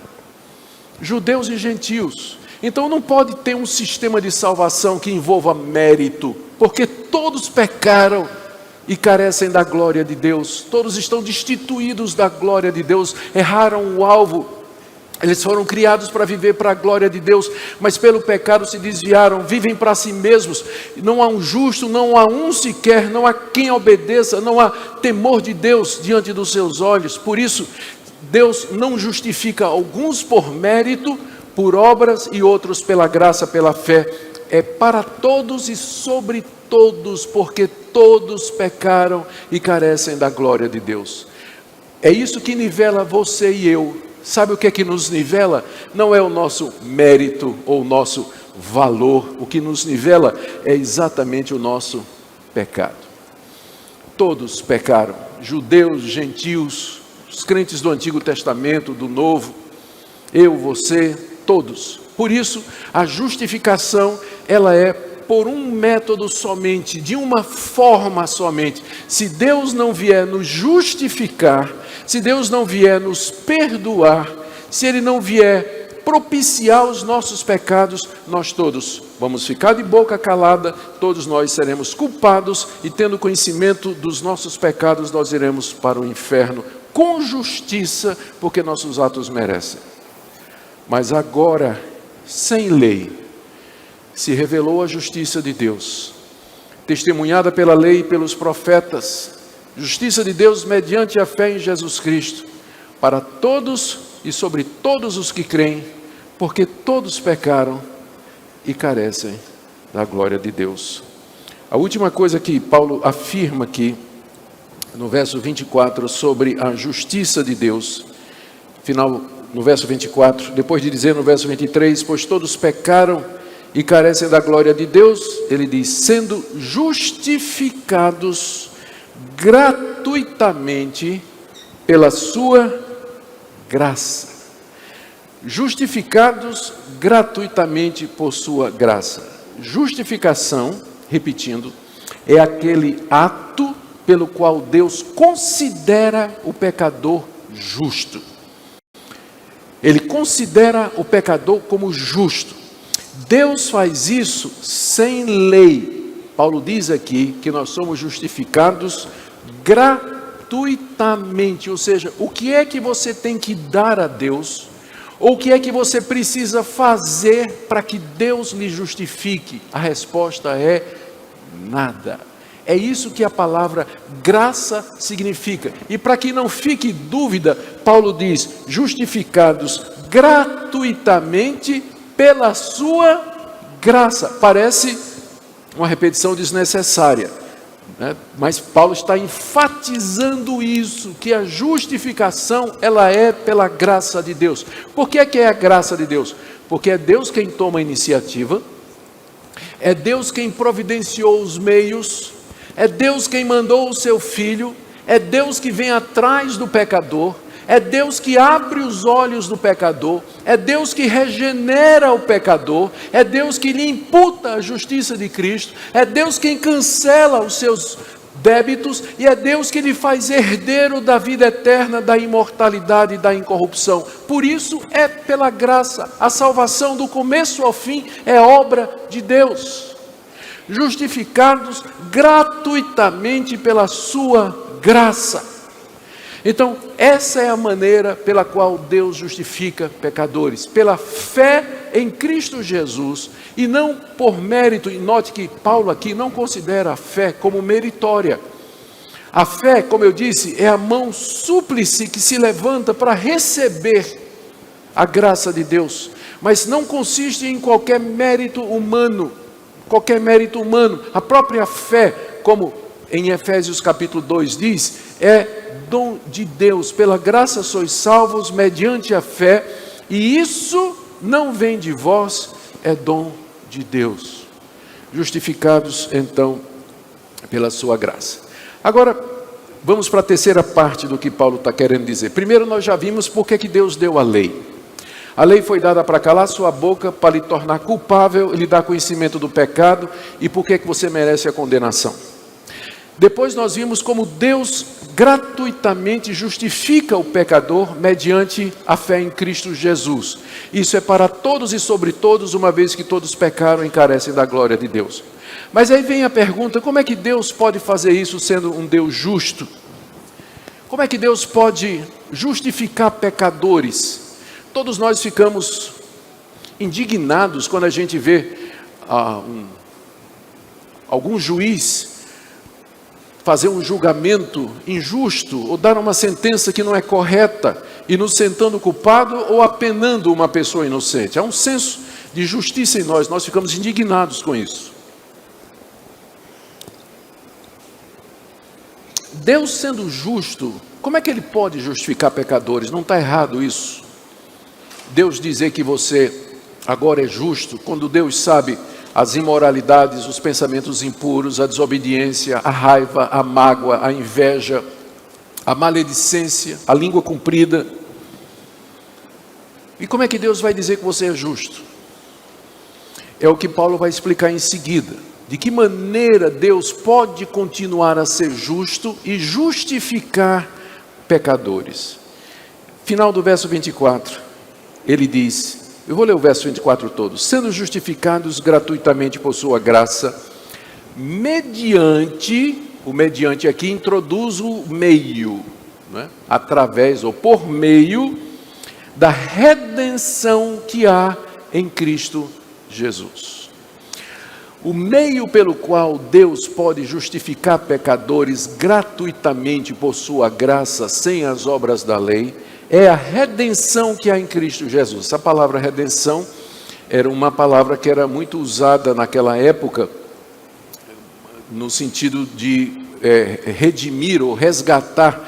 judeus e gentios. Então não pode ter um sistema de salvação que envolva mérito, porque todos pecaram e carecem da glória de Deus. Todos estão destituídos da glória de Deus, erraram o alvo. Eles foram criados para viver para a glória de Deus, mas pelo pecado se desviaram, vivem para si mesmos. Não há um justo, não há um sequer, não há quem obedeça, não há temor de Deus diante dos seus olhos. Por isso, Deus não justifica alguns por mérito, por obras, e outros pela graça, pela fé. É para todos e sobre todos, porque todos pecaram e carecem da glória de Deus. É isso que nivela você e eu. Sabe o que é que nos nivela? Não é o nosso mérito ou o nosso valor. O que nos nivela é exatamente o nosso pecado. Todos pecaram, judeus, gentios, os crentes do Antigo Testamento, do Novo, eu, você, todos. Por isso, a justificação, ela é por um método somente, de uma forma somente. Se Deus não vier nos justificar, se Deus não vier nos perdoar, se Ele não vier propiciar os nossos pecados, nós todos vamos ficar de boca calada, todos nós seremos culpados, e tendo conhecimento dos nossos pecados, nós iremos para o inferno com justiça, porque nossos atos merecem. Mas agora, sem lei, se revelou a justiça de Deus, testemunhada pela lei e pelos profetas, justiça de Deus mediante a fé em Jesus Cristo, para todos e sobre todos os que creem, porque todos pecaram e carecem da glória de Deus. A última coisa que Paulo afirma aqui, no verso 24, sobre a justiça de Deus, final, no verso 24, depois de dizer no verso 23, pois todos pecaram e carecem da glória de Deus, ele diz, sendo justificados gratuitamente pela sua graça. Justificados gratuitamente por sua graça. Justificação, repetindo, é aquele ato pelo qual Deus considera o pecador justo. Ele considera o pecador como justo. Deus faz isso sem lei. Paulo diz aqui que nós somos justificados gratuitamente. Ou seja, o que é que você tem que dar a Deus? Ou o que é que você precisa fazer para que Deus lhe justifique? A resposta é nada. É isso que a palavra graça significa. E para que não fique dúvida, Paulo diz, justificados gratuitamente pela sua graça. Parece uma repetição desnecessária, né? Mas Paulo está enfatizando isso, que a justificação, ela é pela graça de Deus. Por que é a graça de Deus? Porque é Deus quem toma a iniciativa, é Deus quem providenciou os meios, é Deus quem mandou o seu Filho, é Deus que vem atrás do pecador, é Deus que abre os olhos do pecador, é Deus que regenera o pecador, é Deus que lhe imputa a justiça de Cristo, é Deus quem cancela os seus débitos e é Deus que lhe faz herdeiro da vida eterna, da imortalidade e da incorrupção. Por isso é pela graça, a salvação do começo ao fim é obra de Deus, justificados gratuitamente pela sua graça. Então, essa é a maneira pela qual Deus justifica pecadores, pela fé em Cristo Jesus, e não por mérito. E note que Paulo aqui não considera a fé como meritória. A fé, como eu disse, é a mão súplice que se levanta para receber a graça de Deus, mas não consiste em qualquer mérito humano, A própria fé, como em Efésios capítulo 2 diz, é dom de Deus, pela graça sois salvos mediante a fé, e isso não vem de vós, é dom de Deus, justificados então pela sua graça. Agora, vamos para a terceira parte do que Paulo está querendo dizer. Primeiro nós já vimos por que Deus deu a lei. A lei foi dada para calar sua boca, para lhe tornar culpável, lhe dar conhecimento do pecado, e por que você merece a condenação. Depois nós vimos como Deus gratuitamente justifica o pecador mediante a fé em Cristo Jesus. Isso é para todos e sobre todos, uma vez que todos pecaram e carecem da glória de Deus. Mas aí vem a pergunta, como é que Deus pode fazer isso sendo um Deus justo? Como é que Deus pode justificar pecadores? Todos nós ficamos indignados quando a gente vê algum juiz fazer um julgamento injusto, ou dar uma sentença que não é correta, inocentando o culpado ou apenando uma pessoa inocente. Há um senso de justiça em nós ficamos indignados com isso. Deus sendo justo, como é que Ele pode justificar pecadores? Não está errado isso. Deus dizer que você agora é justo, quando Deus sabe as imoralidades, os pensamentos impuros, a desobediência, a raiva, a mágoa, a inveja, a maledicência, a língua comprida. E como é que Deus vai dizer que você é justo? É o que Paulo vai explicar em seguida. De que maneira Deus pode continuar a ser justo e justificar pecadores. Final do verso 24, ele diz... Eu vou ler o verso 24 todo. Sendo justificados gratuitamente por sua graça, mediante, o mediante aqui introduz o meio, né? Através ou por meio da redenção que há em Cristo Jesus. O meio pelo qual Deus pode justificar pecadores gratuitamente por sua graça, sem as obras da lei, é a redenção que há em Cristo Jesus. Essa palavra redenção era uma palavra que era muito usada naquela época, no sentido de redimir ou resgatar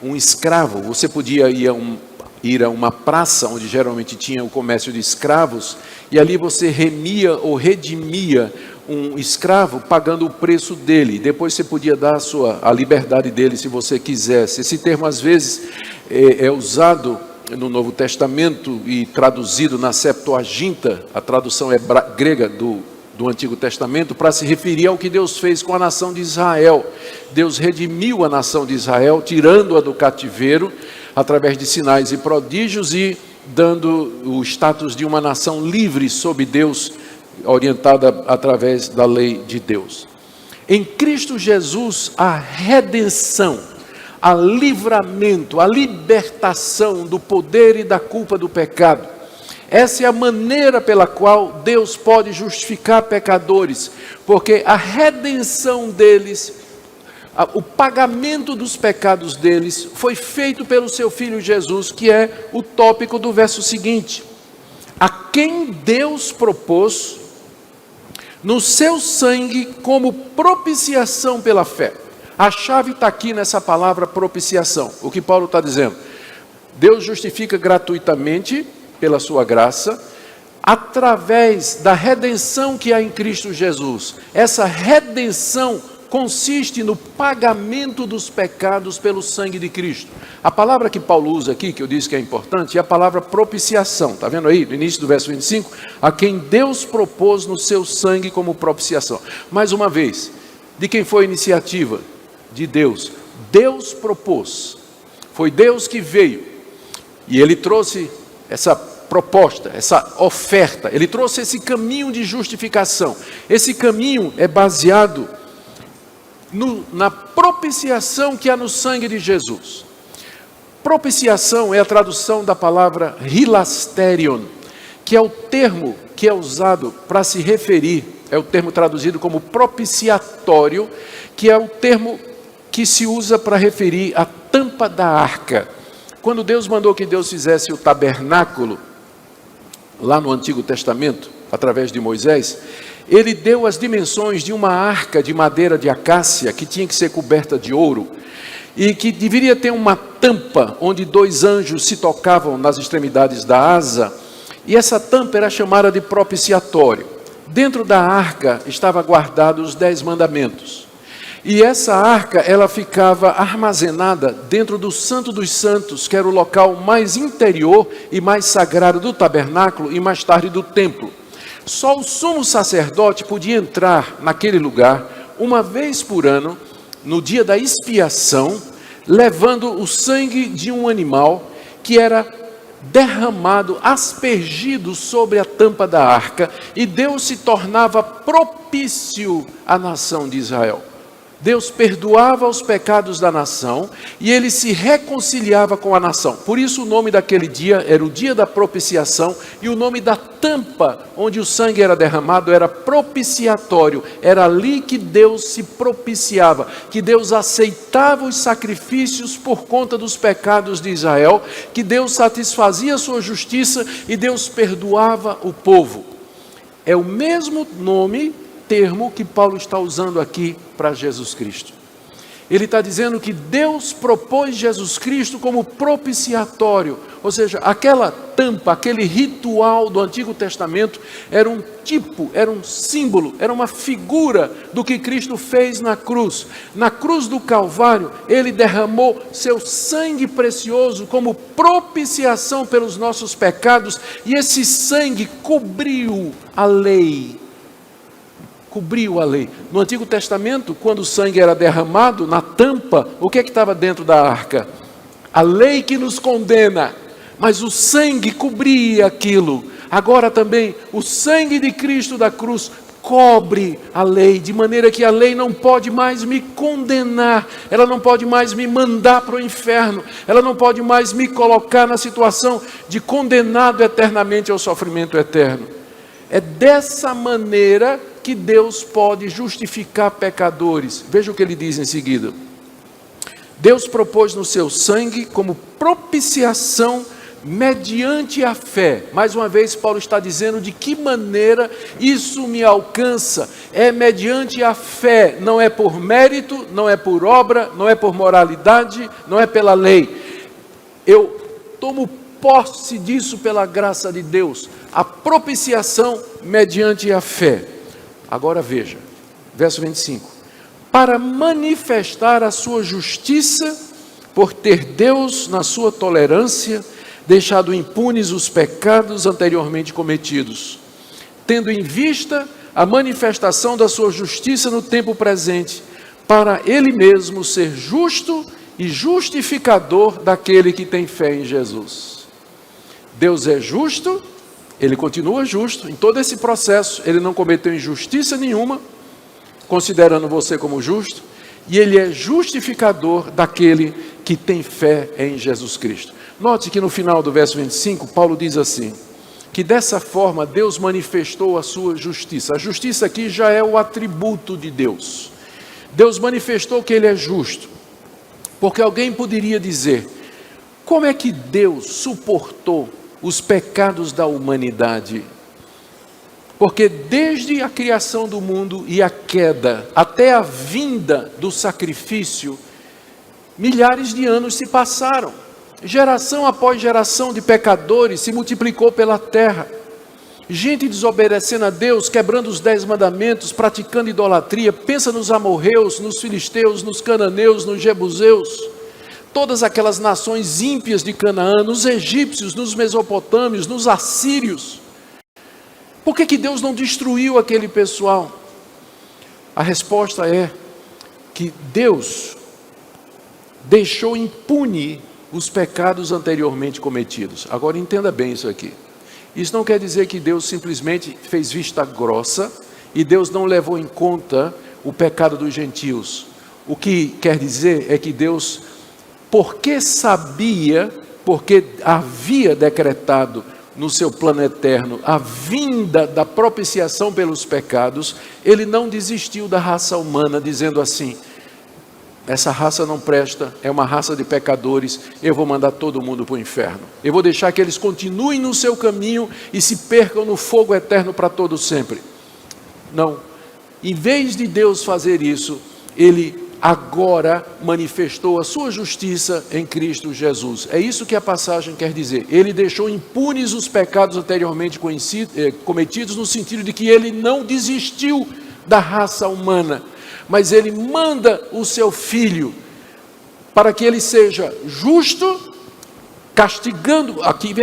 um escravo. Você podia ir a uma praça, onde geralmente tinha o comércio de escravos, e ali você remia ou redimia um escravo pagando o preço dele. Depois você podia dar a liberdade dele se você quisesse. Esse termo às vezes é usado no Novo Testamento e traduzido na Septuaginta, a tradução grega do Antigo Testamento, para se referir ao que Deus fez com a nação de Israel. Deus redimiu a nação de Israel, tirando-a do cativeiro, através de sinais e prodígios, e dando o status de uma nação livre sob Deus, orientada através da lei de Deus. Em Cristo Jesus, a redenção, a livramento, a libertação do poder e da culpa do pecado. Essa é a maneira pela qual Deus pode justificar pecadores, porque a redenção deles, o pagamento dos pecados deles, foi feito pelo seu Filho Jesus, que é o tópico do verso seguinte: a quem Deus propôs no seu sangue como propiciação pela fé. A chave está aqui nessa palavra propiciação. O que Paulo está dizendo? Deus justifica gratuitamente pela sua graça, através da redenção que há em Cristo Jesus. Essa redenção consiste no pagamento dos pecados pelo sangue de Cristo. A palavra que Paulo usa aqui, que eu disse que é importante, é a palavra propiciação. Está vendo aí, no início do verso 25? A quem Deus propôs no seu sangue como propiciação. Mais uma vez, de quem foi a iniciativa? De Deus. Deus propôs. Foi Deus que veio. E Ele trouxe essa proposta, essa oferta. Ele trouxe esse caminho de justificação. Esse caminho é baseado na propiciação que há no sangue de Jesus. Propiciação é a tradução da palavra hilasterion, que é o termo que é usado para se referir, é o termo traduzido como propiciatório, que é o termo que se usa para referir a tampa da arca. Quando Deus mandou que Deus fizesse o tabernáculo, lá no Antigo Testamento, através de Moisés, Ele deu as dimensões de uma arca de madeira de acácia, que tinha que ser coberta de ouro, e que deveria ter uma tampa, onde 2 anjos se tocavam nas extremidades da asa, e essa tampa era chamada de propiciatório. Dentro da arca estavam guardados os 10 mandamentos. E essa arca, ela ficava armazenada dentro do Santo dos Santos, que era o local mais interior e mais sagrado do tabernáculo e mais tarde do templo. Só o sumo sacerdote podia entrar naquele lugar uma vez por ano, no dia da expiação, levando o sangue de um animal que era derramado, aspergido sobre a tampa da arca, e Deus se tornava propício à nação de Israel. Deus perdoava os pecados da nação e Ele se reconciliava com a nação. Por isso o nome daquele dia era o dia da propiciação, e o nome da tampa onde o sangue era derramado era propiciatório. Era ali que Deus se propiciava, que Deus aceitava os sacrifícios por conta dos pecados de Israel, que Deus satisfazia a sua justiça e Deus perdoava o povo. É o mesmo termo que Paulo está usando aqui para Jesus Cristo. Ele está dizendo que Deus propôs Jesus Cristo como propiciatório, ou seja, aquela tampa, aquele ritual do Antigo Testamento era um tipo, era um símbolo, era uma figura do que Cristo fez na cruz. Na cruz do Calvário, Ele derramou seu sangue precioso como propiciação pelos nossos pecados, e esse sangue cobriu a lei. Cobriu a lei. No Antigo Testamento, quando o sangue era derramado na tampa, o que estava dentro da arca? A lei que nos condena, mas o sangue cobria aquilo. Agora também, o sangue de Cristo da cruz cobre a lei, de maneira que a lei não pode mais me condenar, ela não pode mais me mandar para o inferno, ela não pode mais me colocar na situação de condenado eternamente ao sofrimento eterno. É dessa maneira que Deus pode justificar pecadores. Veja o que ele diz em seguida. Deus propôs no seu sangue como propiciação mediante a fé. Mais uma vez, Paulo está dizendo de que maneira isso me alcança. É mediante a fé, não é por mérito, não é por obra, não é por moralidade, não é pela lei. Eu tomo posse disso pela graça de Deus. A propiciação mediante a fé. Agora veja, verso 25. Para manifestar a sua justiça, por ter Deus, na sua tolerância, deixado impunes os pecados anteriormente cometidos, tendo em vista a manifestação da sua justiça no tempo presente, para Ele mesmo ser justo e justificador daquele que tem fé em Jesus. Deus é justo, Ele continua justo, em todo esse processo, Ele não cometeu injustiça nenhuma, considerando você como justo, e Ele é justificador daquele que tem fé em Jesus Cristo. Note que no final do verso 25, Paulo diz assim, que dessa forma Deus manifestou a sua justiça. A justiça aqui já é o atributo de Deus. Deus manifestou que Ele é justo, porque alguém poderia dizer, como é que Deus suportou os pecados da humanidade? Porque desde a criação do mundo e a queda, até a vinda do sacrifício, milhares de anos se passaram. Geração após geração de pecadores se multiplicou pela terra. Gente desobedecendo a Deus, quebrando os 10 mandamentos, praticando idolatria. Pensa nos amorreus, nos filisteus, nos cananeus, nos jebuseus. Todas aquelas nações ímpias de Canaã, nos egípcios, nos mesopotâmios, nos assírios. Por que Deus não destruiu aquele pessoal? A resposta é que Deus deixou impune os pecados anteriormente cometidos. Agora entenda bem isso aqui. Isso não quer dizer que Deus simplesmente fez vista grossa e Deus não levou em conta o pecado dos gentios. O que quer dizer é que Deus, porque havia decretado no seu plano eterno a vinda da propiciação pelos pecados, Ele não desistiu da raça humana, dizendo assim: essa raça não presta, é uma raça de pecadores, eu vou mandar todo mundo para o inferno. Eu vou deixar que eles continuem no seu caminho e se percam no fogo eterno para todo sempre. Não. Em vez de Deus fazer isso, Ele agora manifestou a sua justiça em Cristo Jesus. É isso que a passagem quer dizer. Ele deixou impunes os pecados anteriormente cometidos, no sentido de que Ele não desistiu da raça humana, mas Ele manda o seu Filho para que Ele seja justo, castigando. Aqui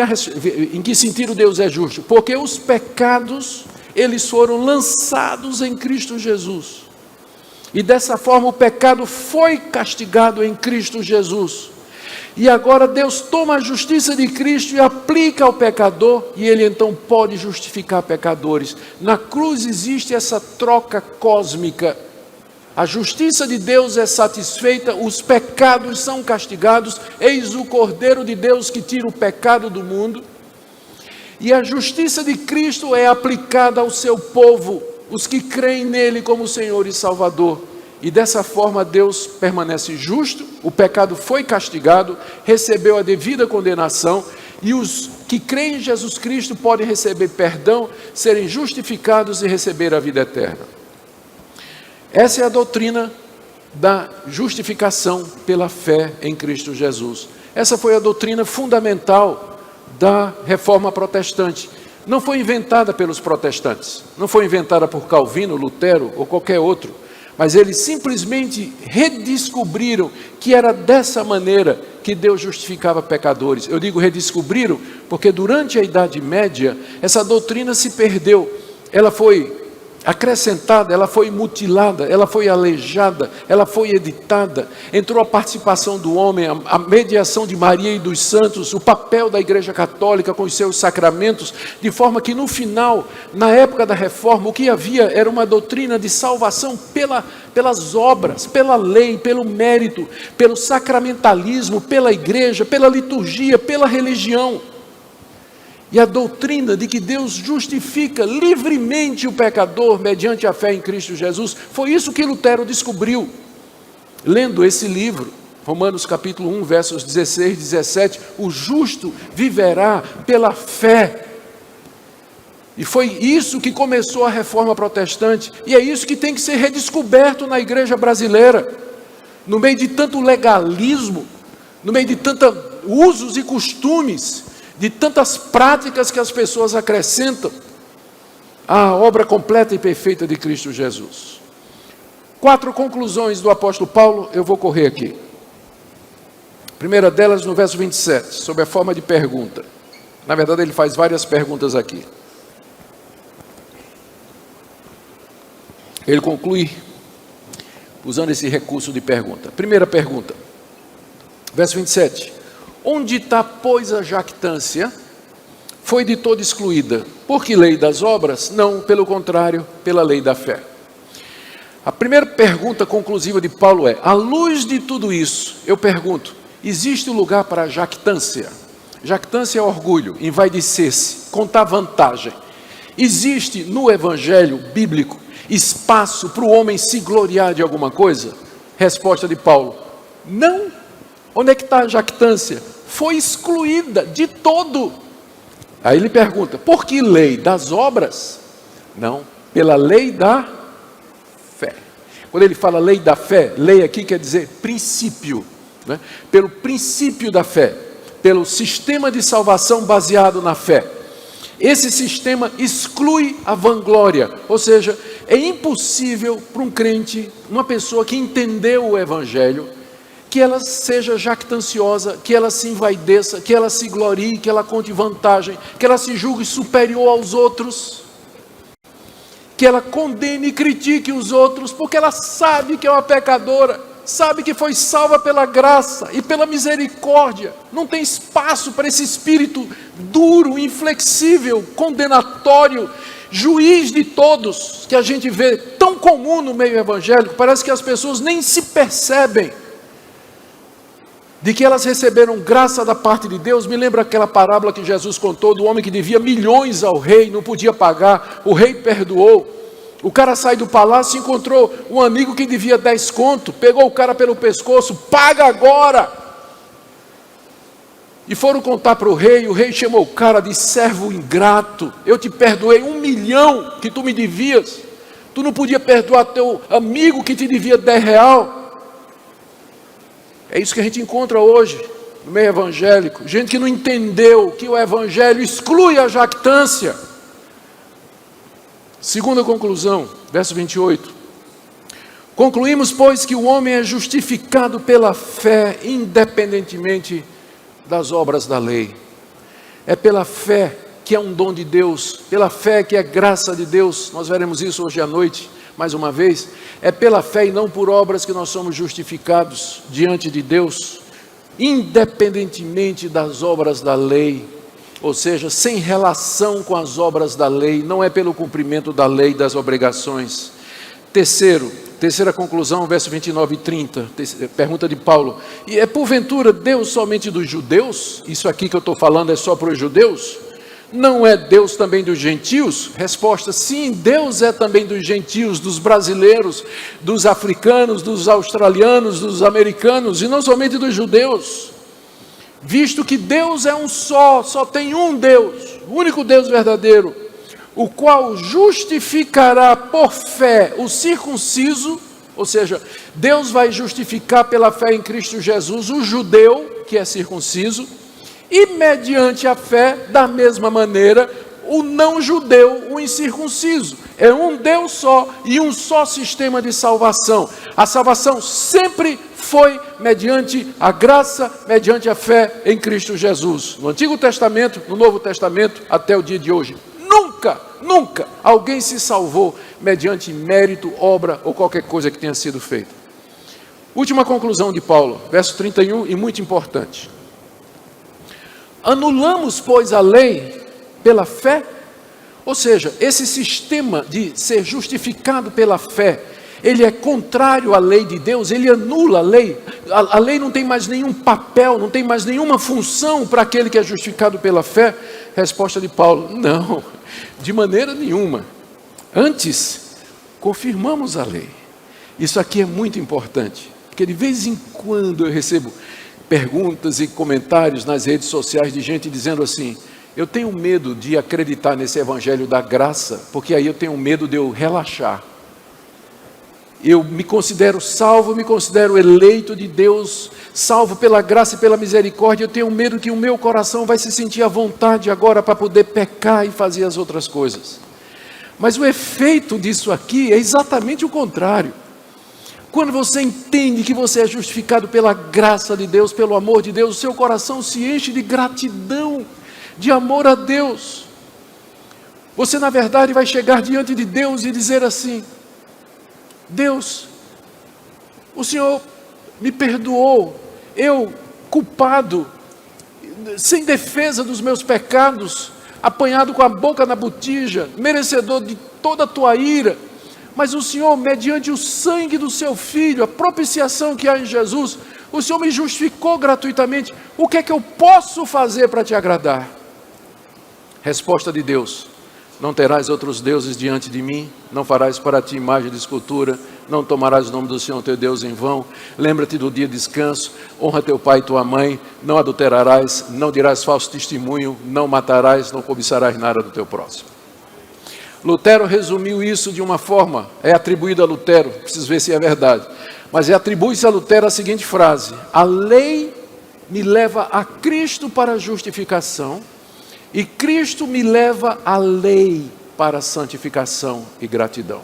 em que sentido Deus é justo? Porque os pecados, eles foram lançados em Cristo Jesus, e dessa forma o pecado foi castigado em Cristo Jesus. E agora Deus toma a justiça de Cristo e aplica ao pecador, e Ele então pode justificar pecadores. Na cruz existe essa troca cósmica. A justiça de Deus é satisfeita, os pecados são castigados. Eis o Cordeiro de Deus que tira o pecado do mundo. E a justiça de Cristo é aplicada ao seu povo, os que creem nele como Senhor e Salvador. E dessa forma Deus permanece justo, o pecado foi castigado, recebeu a devida condenação, e os que creem em Jesus Cristo podem receber perdão, serem justificados e receber a vida eterna. Essa é a doutrina da justificação pela fé em Cristo Jesus. Essa foi a doutrina fundamental da Reforma Protestante. Não foi inventada pelos protestantes, não foi inventada por Calvino, Lutero ou qualquer outro, mas eles simplesmente redescobriram que era dessa maneira que Deus justificava pecadores. Eu digo redescobriram porque durante a Idade Média essa doutrina se perdeu, ela foi acrescentada, ela foi mutilada, ela foi aleijada, ela foi editada. Entrou a participação do homem, a mediação de Maria e dos santos, o papel da Igreja Católica com os seus sacramentos, de forma que no final, na época da Reforma, o que havia era uma doutrina de salvação pelas obras, pela lei, pelo mérito, pelo sacramentalismo, pela igreja, pela liturgia, pela religião. E a doutrina de que Deus justifica livremente o pecador mediante a fé em Cristo Jesus, foi isso que Lutero descobriu, lendo esse livro, Romanos capítulo 1, versos 16 e 17, o justo viverá pela fé. E foi isso que começou a Reforma Protestante, e é isso que tem que ser redescoberto na igreja brasileira, no meio de tanto legalismo, no meio de tantos usos e costumes, de tantas práticas que as pessoas acrescentam à obra completa e perfeita de Cristo Jesus. 4 conclusões do apóstolo Paulo, eu vou correr aqui. A primeira delas no verso 27, sob a forma de pergunta. Na verdade ele faz várias perguntas aqui. Ele conclui usando esse recurso de pergunta. Primeira pergunta, verso 27. Onde está, pois, a jactância? Foi de todo excluída. Por que lei das obras? Não, pelo contrário, pela lei da fé. A primeira pergunta conclusiva de Paulo é: à luz de tudo isso, eu pergunto, existe lugar para a jactância? Jactância é orgulho, envaidecer-se, contar vantagem. Existe no evangelho bíblico espaço para o homem se gloriar de alguma coisa? Resposta de Paulo: não. Onde é que está a jactância? Foi excluída de todo. Aí ele pergunta: por que lei das obras? Não, pela lei da fé. Quando ele fala lei da fé, lei aqui quer dizer princípio, né? Pelo princípio da fé, pelo sistema de salvação baseado na fé. Esse sistema exclui a vanglória, ou seja, é impossível para um crente, uma pessoa que entendeu o Evangelho, que ela seja jactanciosa, que ela se envaideça, que ela se glorie, que ela conte vantagem, que ela se julgue superior aos outros, que ela condene e critique os outros, porque ela sabe que é uma pecadora, sabe que foi salva pela graça e pela misericórdia. Não tem espaço para esse espírito duro, inflexível, condenatório, juiz de todos, que a gente vê tão comum no meio evangélico. Parece que as pessoas nem se percebem de que elas receberam graça da parte de Deus. Me lembra aquela parábola que Jesus contou do homem que devia milhões ao rei, não podia pagar, o rei perdoou. O cara sai do palácio e encontrou um amigo que devia 10 conto, pegou o cara pelo pescoço, paga agora. E foram contar para o rei chamou o cara de servo ingrato, eu te perdoei 1 milhão que tu me devias, tu não podia perdoar teu amigo que te devia 10 real. É isso que a gente encontra hoje no meio evangélico, gente que não entendeu que o evangelho exclui a jactância. Segunda conclusão, verso 28. Concluímos, pois, que o homem é justificado pela fé, independentemente das obras da lei. É pela fé que é um dom de Deus, pela fé que é graça de Deus. Nós veremos isso hoje à noite, mais uma vez. É pela fé e não por obras que nós somos justificados diante de Deus, independentemente das obras da lei. Ou seja, sem relação com as obras da lei, não é pelo cumprimento da lei e das obrigações. Terceira conclusão, verso 29 e 30, pergunta de Paulo: e é porventura Deus somente dos judeus? Isso aqui que eu estou falando é só para os judeus? Não é Deus também dos gentios? Resposta: sim, Deus é também dos gentios, dos brasileiros, dos africanos, dos australianos, dos americanos, e não somente dos judeus. Visto que Deus é um só tem um Deus, o único Deus verdadeiro, o qual justificará por fé o circunciso, ou seja, Deus vai justificar pela fé em Cristo Jesus o judeu, que é circunciso, e mediante a fé, da mesma maneira, o não judeu, o incircunciso. É um Deus só e um só sistema de salvação. A salvação sempre foi mediante a graça, mediante a fé em Cristo Jesus. No Antigo Testamento, no Novo Testamento, até o dia de hoje. Nunca alguém se salvou mediante mérito, obra ou qualquer coisa que tenha sido feita. Última conclusão de Paulo, verso 31, e muito importante. Anulamos, pois, a lei pela fé? Ou seja, esse sistema de ser justificado pela fé, ele é contrário à lei de Deus, ele anula a lei. A lei não tem mais nenhum papel, não tem mais nenhuma função para aquele que é justificado pela fé. Resposta de Paulo: não, de maneira nenhuma. Antes, confirmamos a lei. Isso aqui é muito importante, porque de vez em quando eu recebo perguntas e comentários nas redes sociais de gente dizendo assim: eu tenho medo de acreditar nesse evangelho da graça, porque aí eu tenho medo de eu relaxar. Eu me considero salvo, me considero eleito de Deus, salvo pela graça e pela misericórdia. Eu tenho medo que o meu coração vai se sentir à vontade agora para poder pecar e fazer as outras coisas. Mas o efeito disso aqui é exatamente o contrário. Quando você entende que você é justificado pela graça de Deus, pelo amor de Deus, o seu coração se enche de gratidão, de amor a Deus. Você, na verdade, vai chegar diante de Deus e dizer assim: Deus, o Senhor me perdoou, eu, culpado, sem defesa dos meus pecados, apanhado com a boca na botija, merecedor de toda a tua ira, mas o Senhor, mediante o sangue do seu Filho, a propiciação que há em Jesus, o Senhor me justificou gratuitamente. O que é que eu posso fazer para te agradar? Resposta de Deus: não terás outros deuses diante de mim, não farás para ti imagem de escultura, não tomarás o nome do Senhor teu Deus em vão, lembra-te do dia de descanso, honra teu pai e tua mãe, não adulterarás, não dirás falso testemunho, não matarás, não cobiçarás nada do teu próximo. Lutero resumiu isso de uma forma, é atribuído a Lutero, preciso ver se é verdade, mas atribui-se a Lutero a seguinte frase: a lei me leva a Cristo para a justificação, E Cristo me leva à lei para santificação e gratidão.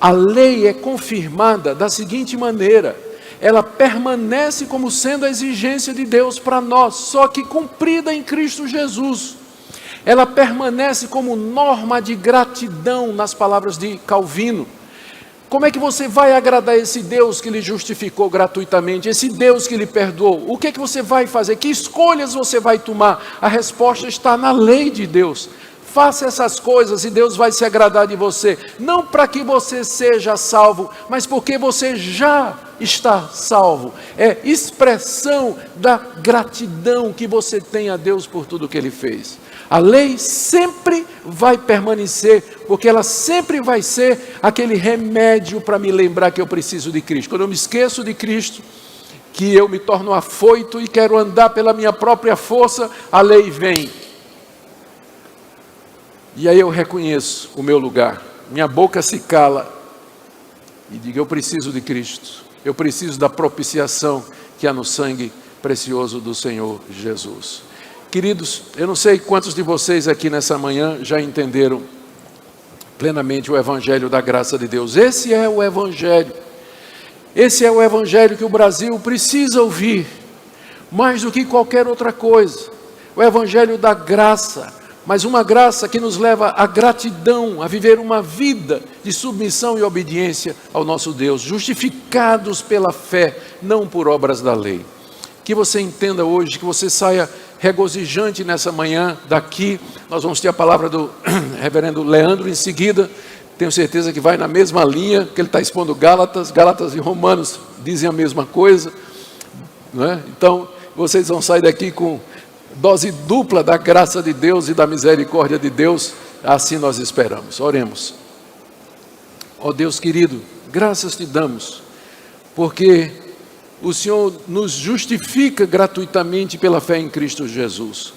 A lei é confirmada da seguinte maneira: ela permanece como sendo a exigência de Deus para nós, só que cumprida em Cristo Jesus. Ela permanece como norma de gratidão, nas palavras de Calvino. Como é que você vai agradar esse Deus que lhe justificou gratuitamente, esse Deus que lhe perdoou? O que é que você vai fazer? Que escolhas você vai tomar? A resposta está na lei de Deus. Faça essas coisas e Deus vai se agradar de você. Não para que você seja salvo, mas porque você já está salvo. É expressão da gratidão que você tem a Deus por tudo que Ele fez. A lei sempre vai permanecer, porque ela sempre vai ser aquele remédio para me lembrar que eu preciso de Cristo. Quando eu me esqueço de Cristo, que eu me torno afoito e quero andar pela minha própria força, a lei vem. E aí eu reconheço o meu lugar, minha boca se cala e digo: eu preciso de Cristo, eu preciso da propiciação que há no sangue precioso do Senhor Jesus. Queridos, eu não sei quantos de vocês aqui nessa manhã já entenderam plenamente o Evangelho da graça de Deus. Esse é o Evangelho que o Brasil precisa ouvir, mais do que qualquer outra coisa. O Evangelho da graça, mas uma graça que nos leva à gratidão, a viver uma vida de submissão e obediência ao nosso Deus, justificados pela fé, não por obras da lei. Que você entenda hoje, que você saia regozijante nessa manhã daqui. Nós vamos ter a palavra do reverendo Leandro em seguida. Tenho certeza que vai na mesma linha que ele está expondo Gálatas. Gálatas e Romanos dizem a mesma coisa, não é? Então, vocês vão sair daqui com dose dupla da graça de Deus e da misericórdia de Deus. Assim nós esperamos. Oremos. Ó Deus querido, graças te damos, porque o Senhor nos justifica gratuitamente pela fé em Cristo Jesus.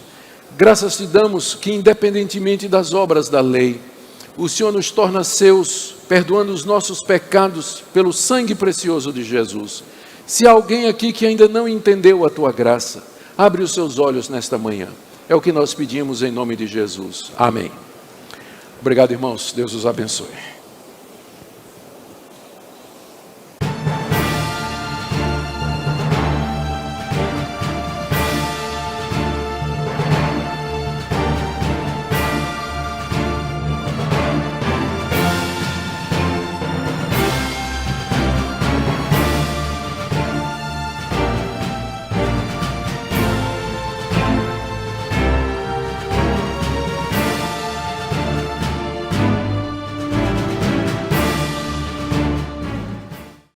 Graças te damos que, independentemente das obras da lei, o Senhor nos torna seus, perdoando os nossos pecados pelo sangue precioso de Jesus. Se há alguém aqui que ainda não entendeu a tua graça, abre os seus olhos nesta manhã. É o que nós pedimos em nome de Jesus. Amém. Obrigado, irmãos. Deus os abençoe.